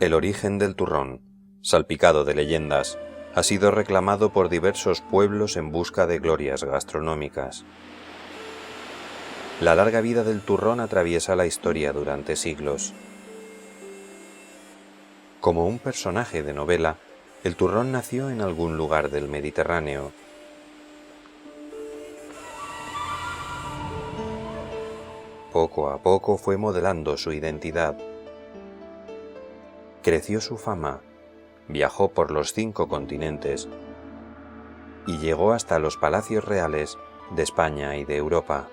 El origen del turrón, salpicado de leyendas, ha sido reclamado por diversos pueblos en busca de glorias gastronómicas. La larga vida del turrón atraviesa la historia durante siglos. Como un personaje de novela, el turrón nació en algún lugar del Mediterráneo. Poco a poco fue modelando su identidad. Creció su fama, viajó por los 5 continentes y llegó hasta los palacios reales de España y de Europa.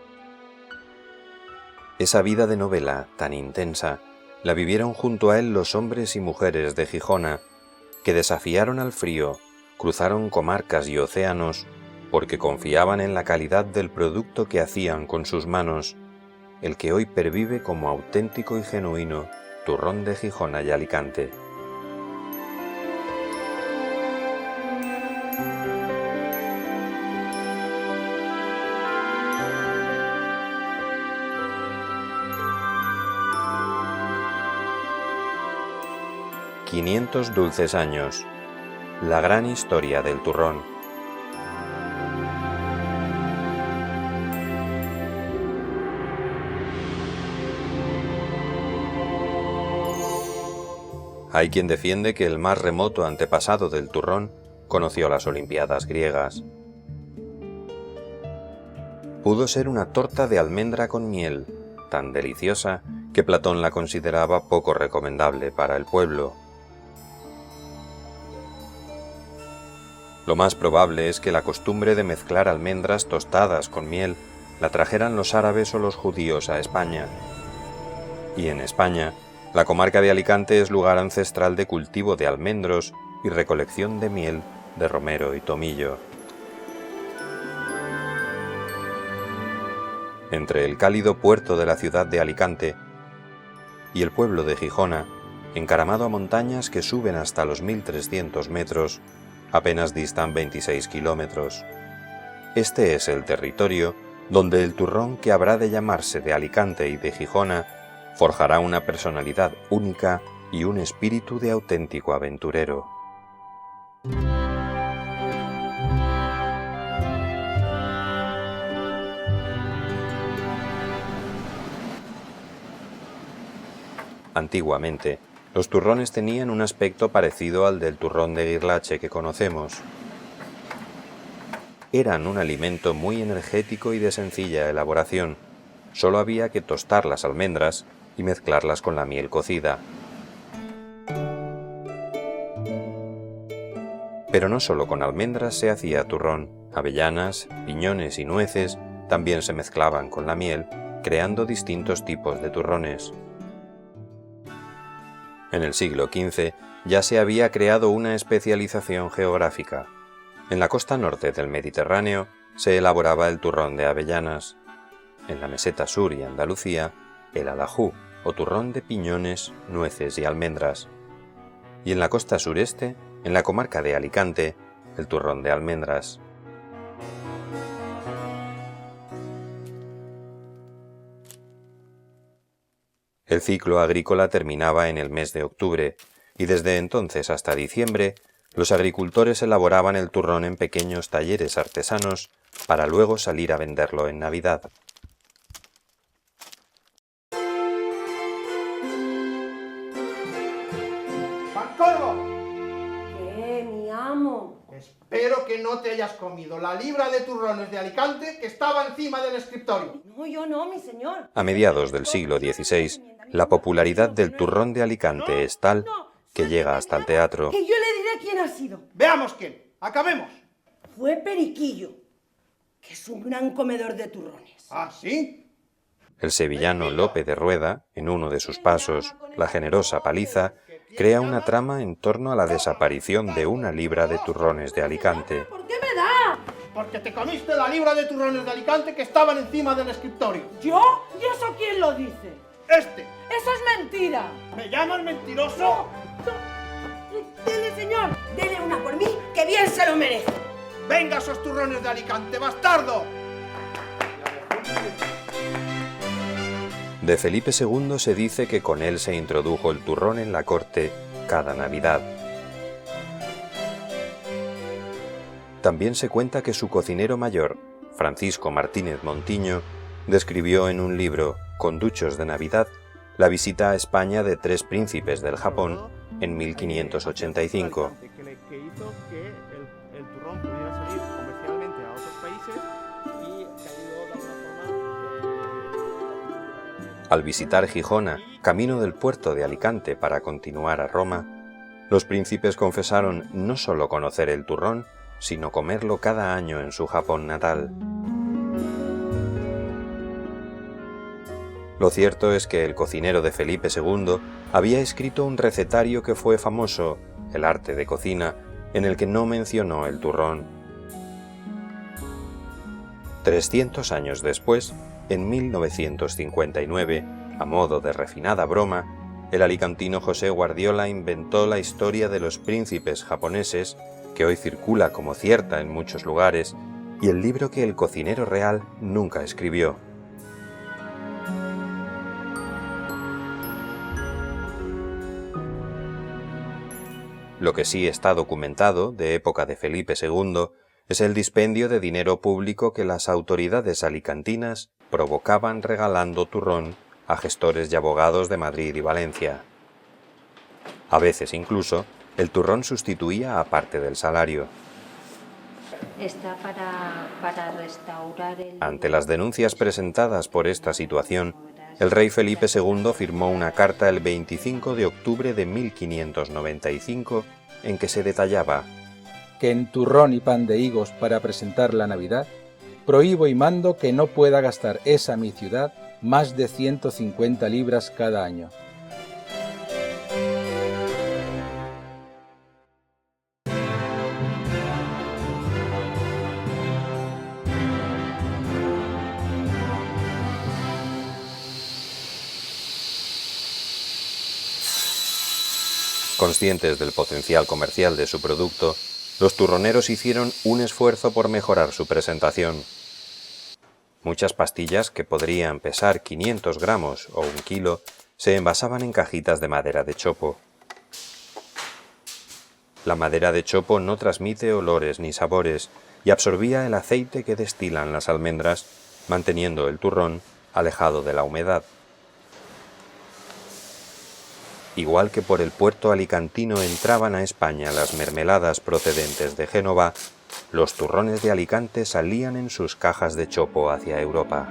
Esa vida de novela tan intensa la vivieron junto a él los hombres y mujeres de Gijona, que desafiaron al frío, cruzaron comarcas y océanos, porque confiaban en la calidad del producto que hacían con sus manos, el que hoy pervive como auténtico y genuino turrón de Gijona y Alicante. «500 dulces años. La gran historia del turrón». Hay quien defiende que el más remoto antepasado del turrón conoció las Olimpiadas griegas. Pudo ser una torta de almendra con miel, tan deliciosa que Platón la consideraba poco recomendable para el pueblo. Lo más probable es que la costumbre de mezclar almendras tostadas con miel la trajeran los árabes o los judíos a España. Y en España, la comarca de Alicante es lugar ancestral de cultivo de almendros y recolección de miel de romero y tomillo. Entre el cálido puerto de la ciudad de Alicante y el pueblo de Gijona, encaramado a montañas que suben hasta los 1300 metros, apenas distan 26 kilómetros. Este es el territorio donde el turrón, que habrá de llamarse de Alicante y de Gijona, forjará una personalidad única y un espíritu de auténtico aventurero. Antiguamente, los turrones tenían un aspecto parecido al del turrón de Guirlache que conocemos. Eran un alimento muy energético y de sencilla elaboración. Solo había que tostar las almendras y mezclarlas con la miel cocida. Pero no solo con almendras se hacía turrón. Avellanas, piñones y nueces también se mezclaban con la miel, creando distintos tipos de turrones. En el siglo XV ya se había creado una especialización geográfica. En la costa norte del Mediterráneo se elaboraba el turrón de avellanas. En la meseta sur y Andalucía, el alajú o turrón de piñones, nueces y almendras. Y en la costa sureste, en la comarca de Alicante, el turrón de almendras. El ciclo agrícola terminaba en el mes de octubre, y desde entonces hasta diciembre, los agricultores elaboraban el turrón en pequeños talleres artesanos para luego salir a venderlo en Navidad. ¡Pancorbo! ¿Qué, mi amo? Espero que no te hayas comido la libra de turrones de Alicante que estaba encima del escritorio. No, yo no, mi señor. A mediados del siglo XVI, la popularidad del turrón de Alicante es tal que llega hasta el teatro. Que yo le diré quién ha sido. Veamos quién. Acabemos. Fue Periquillo, que es un gran comedor de turrones. ¿Ah, sí? El sevillano Lope de Rueda, en uno de sus pasos, La generosa paliza, crea una trama en torno a la desaparición de una libra de turrones de Alicante. ¿Por qué me da? Porque te comiste la libra de turrones de Alicante que estaban encima del escritorio. ¿Yo? ¿Y eso quién lo dice? ¡Este! ¡Eso es mentira! ¿Me llamas mentiroso? No. Dele, señor, dele una por mí, que bien se lo merece. ¡Venga esos turrones de Alicante, bastardo! De Felipe II se dice que con él se introdujo el turrón en la corte cada Navidad. También se cuenta que su cocinero mayor, Francisco Martínez Montiño, describió en un libro, Conduchos de Navidad, la visita a España de 3 príncipes del Japón en 1585. Que hizo que el turrón pudiera salir comercialmente a otros países y que ayudó de alguna forma. Al visitar Gijona, camino del puerto de Alicante para continuar a Roma, los príncipes confesaron no solo conocer el turrón, sino comerlo cada año en su Japón natal. Lo cierto es que el cocinero de Felipe II había escrito un recetario que fue famoso, El arte de cocina, en el que no mencionó el turrón. 300 años después, en 1959, a modo de refinada broma, el alicantino José Guardiola inventó la historia de los príncipes japoneses, que hoy circula como cierta en muchos lugares, y el libro que el cocinero real nunca escribió. Lo que sí está documentado, de época de Felipe II, es el dispendio de dinero público que las autoridades alicantinas provocaban regalando turrón a gestores y abogados de Madrid y Valencia. A veces incluso, el turrón sustituía a parte del salario. Está para restaurar el... Ante las denuncias presentadas por esta situación, el rey Felipe II firmó una carta el 25 de octubre de 1595 en que se detallaba: que en turrón y pan de higos para presentar la Navidad, prohíbo y mando que no pueda gastar esa mi ciudad más de 150 libras cada año. Conscientes del potencial comercial de su producto, los turroneros hicieron un esfuerzo por mejorar su presentación. Muchas pastillas, que podrían pesar 500 gramos o 1 kilo, se envasaban en cajitas de madera de chopo. La madera de chopo no transmite olores ni sabores y absorbía el aceite que destilan las almendras, manteniendo el turrón alejado de la humedad. Igual que por el puerto alicantino entraban a España las mermeladas procedentes de Génova, los turrones de Alicante salían en sus cajas de chopo hacia Europa.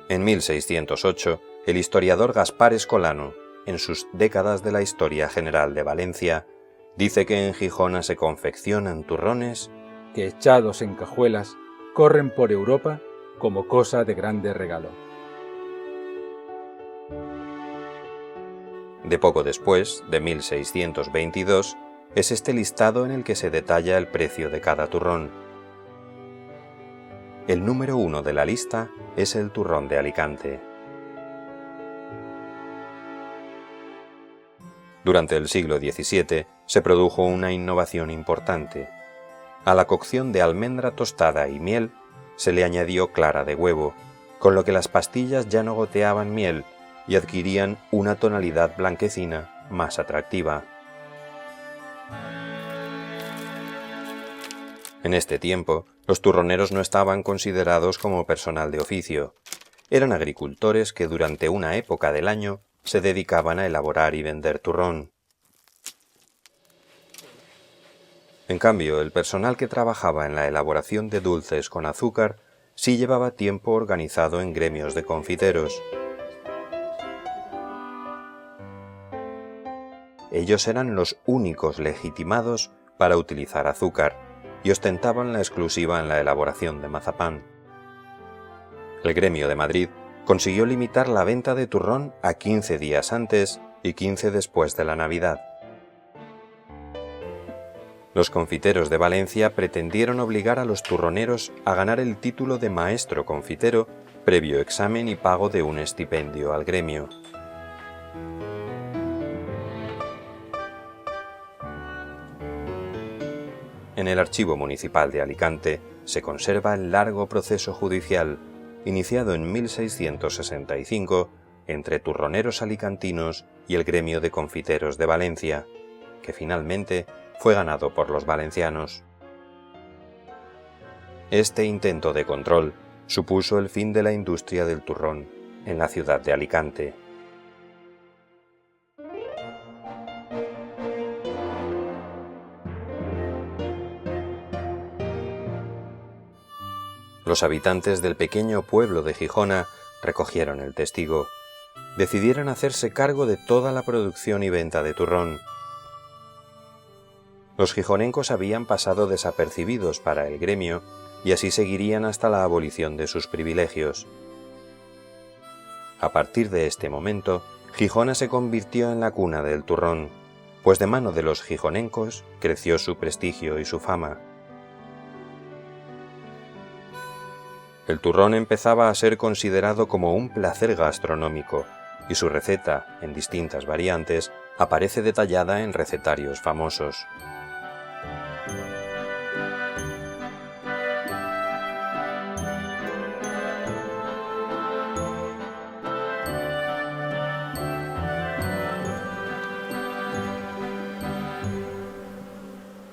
En 1608, el historiador Gaspar Escolano, en sus Décadas de la Historia General de Valencia, dice que en Gijona se confeccionan turrones que, echados en cajuelas, corren por Europa como cosa de grande regalo. De poco después, de 1622, es este listado en el que se detalla el precio de cada turrón. El número 1 de la lista es el turrón de Alicante. Durante el siglo XVII se produjo una innovación importante. A la cocción de almendra tostada y miel se le añadió clara de huevo, con lo que las pastillas ya no goteaban miel y adquirían una tonalidad blanquecina más atractiva. En este tiempo, los turroneros no estaban considerados como personal de oficio. Eran agricultores que durante una época del año se dedicaban a elaborar y vender turrón. En cambio, el personal que trabajaba en la elaboración de dulces con azúcar sí llevaba tiempo organizado en gremios de confiteros. Ellos eran los únicos legitimados para utilizar azúcar y ostentaban la exclusiva en la elaboración de mazapán. El gremio de Madrid consiguió limitar la venta de turrón a 15 días antes y 15 después de la Navidad. Los confiteros de Valencia pretendieron obligar a los turroneros a ganar el título de maestro confitero previo examen y pago de un estipendio al gremio. En el Archivo Municipal de Alicante se conserva el largo proceso judicial, iniciado en 1665, entre turroneros alicantinos y el gremio de confiteros de Valencia, que finalmente fue ganado por los valencianos. Este intento de control supuso el fin de la industria del turrón en la ciudad de Alicante. Los habitantes del pequeño pueblo de Gijona recogieron el testigo. Decidieron hacerse cargo de toda la producción y venta de turrón. Los gijonencos habían pasado desapercibidos para el gremio y así seguirían hasta la abolición de sus privilegios. A partir de este momento, Gijona se convirtió en la cuna del turrón, pues de mano de los gijonencos creció su prestigio y su fama. El turrón empezaba a ser considerado como un placer gastronómico, y su receta, en distintas variantes, aparece detallada en recetarios famosos.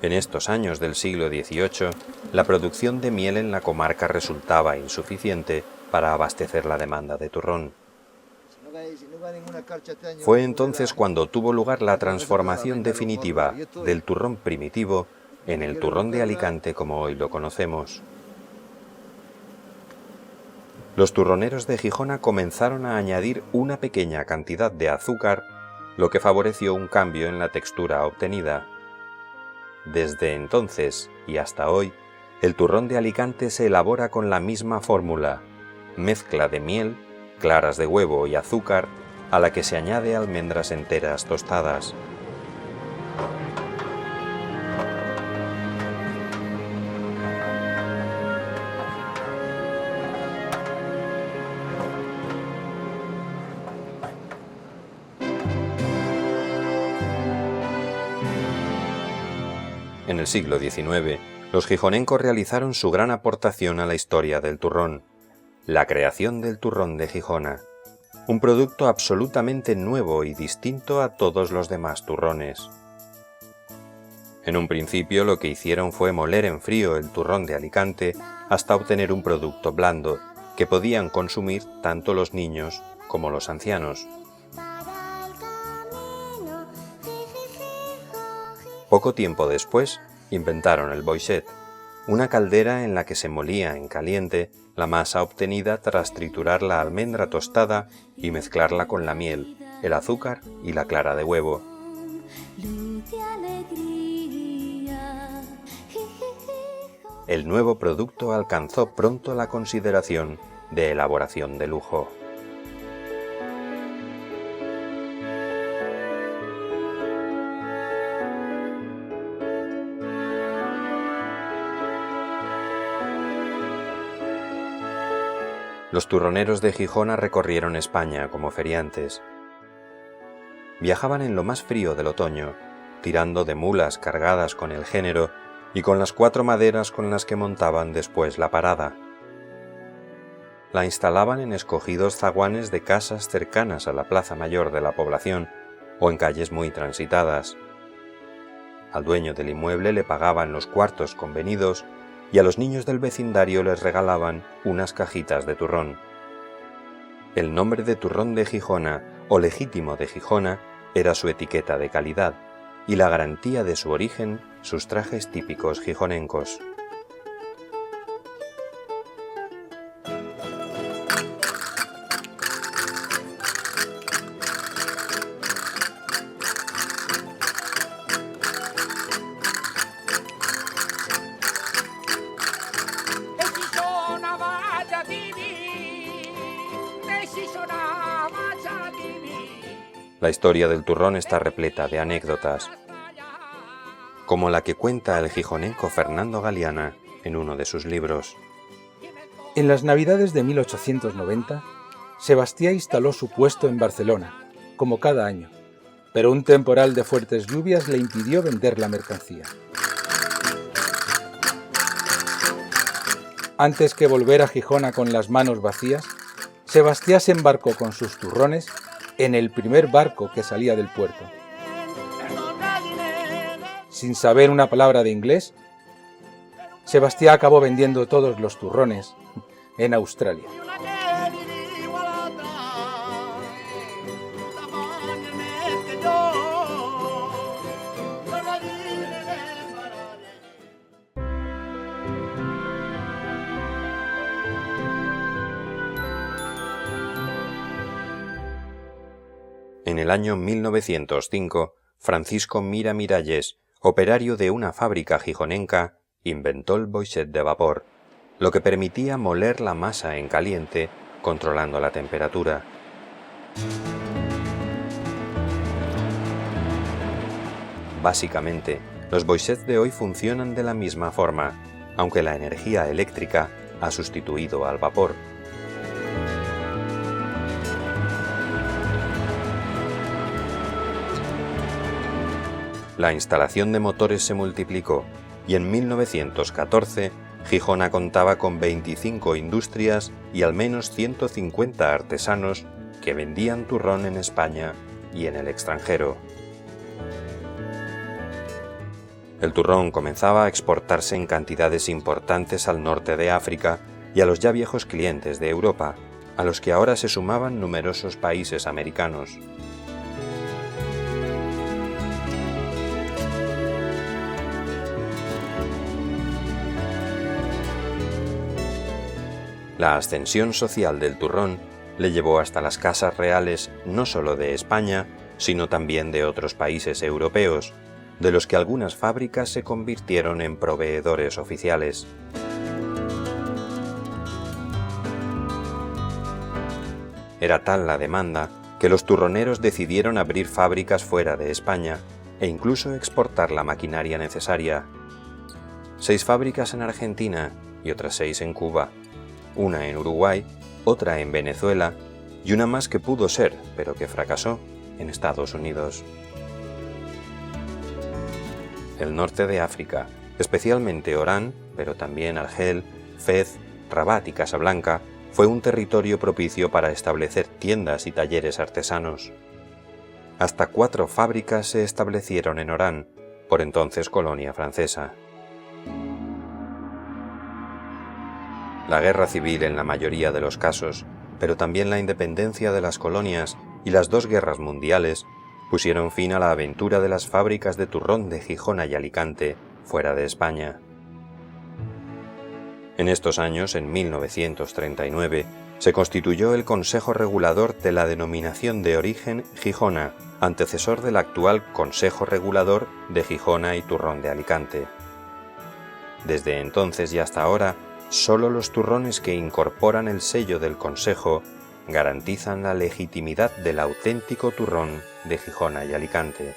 En estos años del siglo XVIII, la producción de miel en la comarca resultaba insuficiente para abastecer la demanda de turrón. Fue entonces cuando tuvo lugar la transformación definitiva del turrón primitivo en el turrón de Alicante como hoy lo conocemos. Los turroneros de Gijona comenzaron a añadir una pequeña cantidad de azúcar, lo que favoreció un cambio en la textura obtenida. Desde entonces y hasta hoy, el turrón de Alicante se elabora con la misma fórmula: mezcla de miel, claras de huevo y azúcar, a la que se añade almendras enteras tostadas. En el siglo XIX, los gijonencos realizaron su gran aportación a la historia del turrón, la creación del turrón de Gijona, un producto absolutamente nuevo y distinto a todos los demás turrones. En un principio lo que hicieron fue moler en frío el turrón de Alicante hasta obtener un producto blando que podían consumir tanto los niños como los ancianos. Poco tiempo después, inventaron el boixet, una caldera en la que se molía en caliente la masa obtenida tras triturar la almendra tostada y mezclarla con la miel, el azúcar y la clara de huevo. El nuevo producto alcanzó pronto la consideración de elaboración de lujo. Los turroneros de Gijona recorrieron España como feriantes. Viajaban en lo más frío del otoño, tirando de mulas cargadas con el género y con las 4 maderas con las que montaban después la parada. La instalaban en escogidos zaguanes de casas cercanas a la plaza mayor de la población o en calles muy transitadas. Al dueño del inmueble le pagaban los cuartos convenidos y a los niños del vecindario les regalaban unas cajitas de turrón. El nombre de turrón de Gijona o legítimo de Gijona era su etiqueta de calidad y la garantía de su origen sus trajes típicos gijonencos. La historia del turrón está repleta de anécdotas, como la que cuenta el gijonenco Fernando Galiana en uno de sus libros. En las Navidades de 1890, Sebastián instaló su puesto en Barcelona, como cada año, pero un temporal de fuertes lluvias le impidió vender la mercancía. Antes que volver a Gijona con las manos vacías, Sebastián se embarcó con sus turrones en el primer barco que salía del puerto. Sin saber una palabra de inglés, Sebastián acabó vendiendo todos los turrones en Australia. En el año 1905, Francisco Mira Miralles, operario de una fábrica gijonenca, inventó el boixet de vapor, lo que permitía moler la masa en caliente, controlando la temperatura. Básicamente, los boixets de hoy funcionan de la misma forma, aunque la energía eléctrica ha sustituido al vapor. La instalación de motores se multiplicó y en 1914 Gijona contaba con 25 industrias y al menos 150 artesanos que vendían turrón en España y en el extranjero. El turrón comenzaba a exportarse en cantidades importantes al norte de África y a los ya viejos clientes de Europa, a los que ahora se sumaban numerosos países americanos. La ascensión social del turrón le llevó hasta las casas reales no solo de España, sino también de otros países europeos, de los que algunas fábricas se convirtieron en proveedores oficiales. Era tal la demanda que los turroneros decidieron abrir fábricas fuera de España e incluso exportar la maquinaria necesaria. 6 fábricas en Argentina y otras 6 en Cuba, una en Uruguay, otra en Venezuela y una más que pudo ser, pero que fracasó, en Estados Unidos. El norte de África, especialmente Orán, pero también Argel, Fez, Rabat y Casablanca, fue un territorio propicio para establecer tiendas y talleres artesanos. Hasta 4 fábricas se establecieron en Orán, por entonces colonia francesa. La guerra civil en la mayoría de los casos, pero también la independencia de las colonias y las 2 guerras mundiales, pusieron fin a la aventura de las fábricas de turrón de Gijona y Alicante fuera de España. En estos años, en 1939, se constituyó el Consejo Regulador de la denominación de origen Gijona, antecesor del actual Consejo Regulador de Gijona y Turrón de Alicante. Desde entonces y hasta ahora, solo los turrones que incorporan el sello del Consejo garantizan la legitimidad del auténtico turrón de Gijona y Alicante.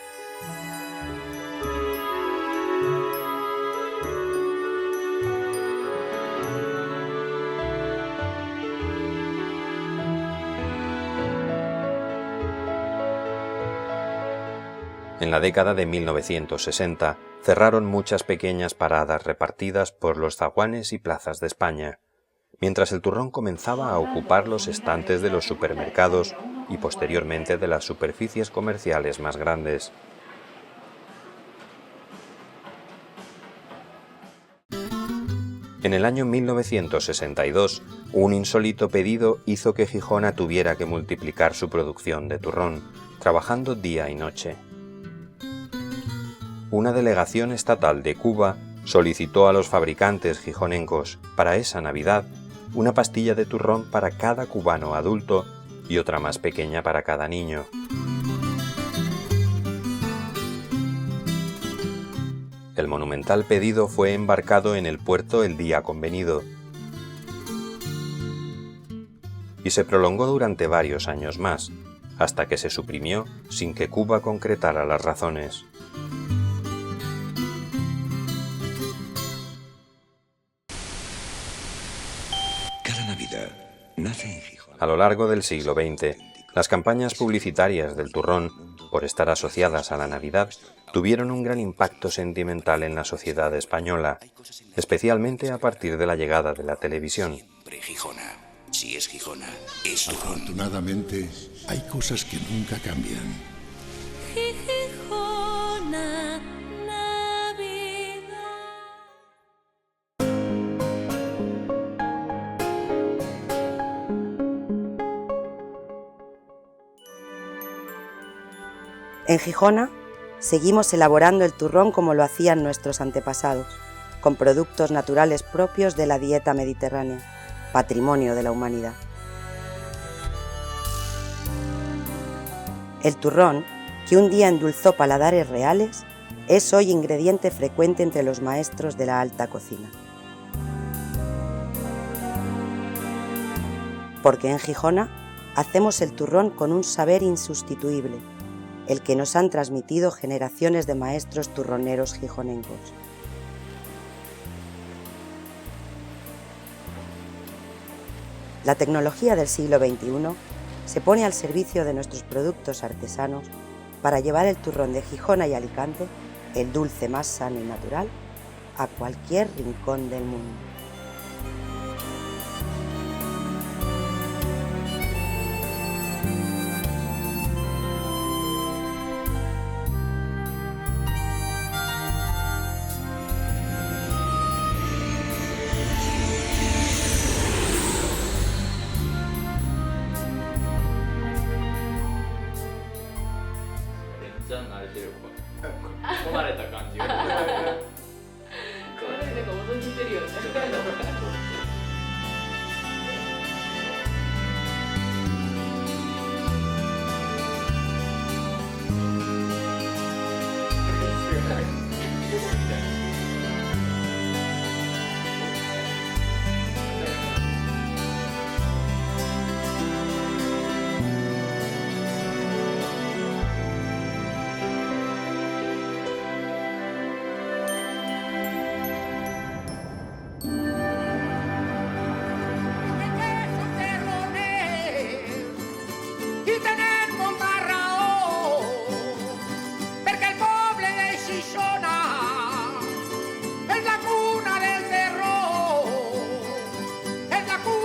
En la década de 1960 cerraron muchas pequeñas paradas repartidas por los zaguanes y plazas de España, mientras el turrón comenzaba a ocupar los estantes de los supermercados y posteriormente de las superficies comerciales más grandes. En el año 1962, un insólito pedido hizo que Gijona tuviera que multiplicar su producción de turrón, trabajando día y noche. Una delegación estatal de Cuba solicitó a los fabricantes gijonencos para esa Navidad una pastilla de turrón para cada cubano adulto y otra más pequeña para cada niño. El monumental pedido fue embarcado en el puerto el día convenido y se prolongó durante varios años más, hasta que se suprimió sin que Cuba concretara las razones. Cada Navidad nace en Gijón. A lo largo del siglo XX, las campañas publicitarias del turrón, por estar asociadas a la Navidad, tuvieron un gran impacto sentimental en la sociedad española, especialmente a partir de la llegada de la televisión. Gijona. Si es Gijona, es turrón. Afortunadamente, hay cosas que nunca cambian. Gijona, Navidad. En Gijona, seguimos elaborando el turrón como lo hacían nuestros antepasados, con productos naturales propios de la dieta mediterránea, patrimonio de la humanidad. El turrón, que un día endulzó paladares reales, es hoy ingrediente frecuente entre los maestros de la alta cocina. Porque en Gijona hacemos el turrón con un saber insustituible, el que nos han transmitido generaciones de maestros turroneros gijonencos. La tecnología del siglo XXI se pone al servicio de nuestros productos artesanos para llevar el turrón de Gijona y Alicante, el dulce más sano y natural, a cualquier rincón del mundo. Es la cuna del terror, es la cuna